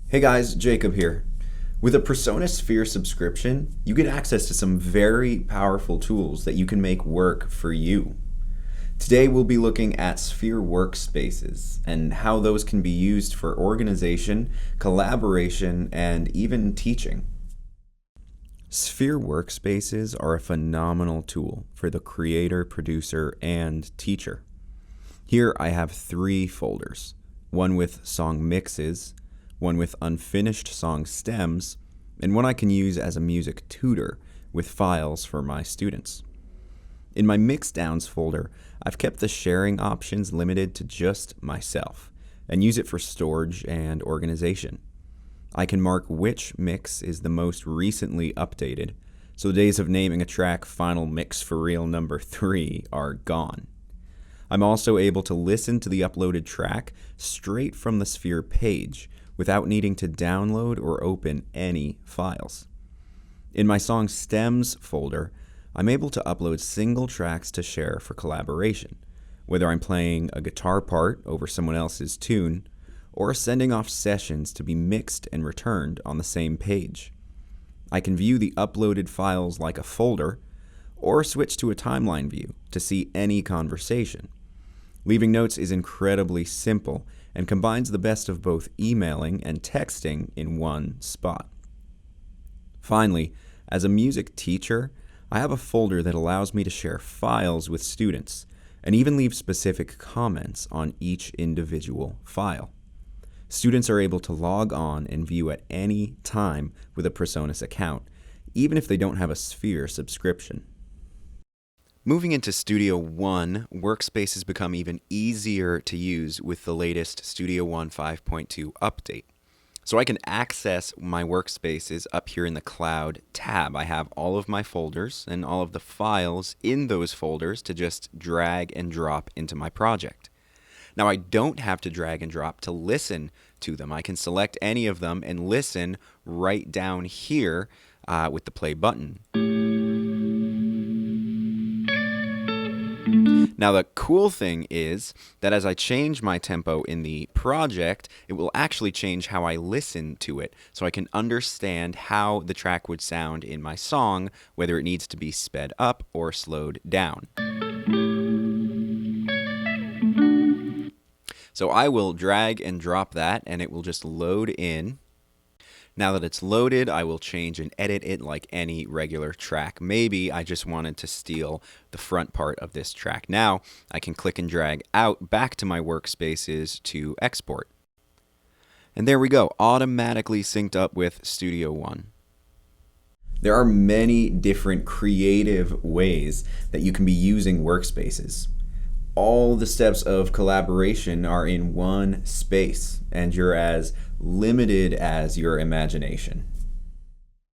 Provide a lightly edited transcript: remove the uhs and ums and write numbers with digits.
Hey guys, Jacob here. With a PreSonus Sphere subscription, you get access to some very powerful tools that you can make work for you. Today we'll be looking at Sphere Workspaces and how those can be used for organization, collaboration, and even teaching. Sphere Workspaces are a phenomenal tool for the creator, producer, and teacher. Here I have 3 folders, one with song mixes, one with unfinished song stems, and one I can use as a music tutor with files for my students. In my mixdowns folder, I've kept the sharing options limited to just myself and use it for storage and organization. I can mark which mix is the most recently updated, so the days of naming a track Final Mix for Real number 3 are gone. I'm also able to listen to the uploaded track straight from the Sphere page without needing to download or open any files. In my song stems folder, I'm able to upload single tracks to share for collaboration, whether I'm playing a guitar part over someone else's tune or sending off sessions to be mixed and returned on the same page. I can view the uploaded files like a folder or switch to a timeline view to see any conversation. Leaving notes is incredibly simple and combines the best of both emailing and texting in one spot. Finally, as a music teacher, I have a folder that allows me to share files with students and even leave specific comments on each individual file. Students are able to log on and view at any time with a PreSonus account, even if they don't have a Sphere subscription. Moving into Studio One, workspaces become even easier to use with the latest Studio One 5.2 update. So I can access my workspaces up here in the Cloud tab. I have all of my folders and all of the files in those folders to just drag and drop into my project. Now I don't have to drag and drop to listen to them. I can select any of them and listen right down here with the play button. Now the cool thing is that as I change my tempo in the project, it will actually change how I listen to it, so I can understand how the track would sound in my song, whether it needs to be sped up or slowed down. So I will drag and drop that and it will just load in. Now that it's loaded, I will change and edit it like any regular track. Maybe I just wanted to steal the front part of this track. Now I can click and drag out back to my workspaces to export. And there we go, automatically synced up with Studio One. There are many different creative ways that you can be using workspaces. All the steps of collaboration are in one space, and you're as limited as your imagination.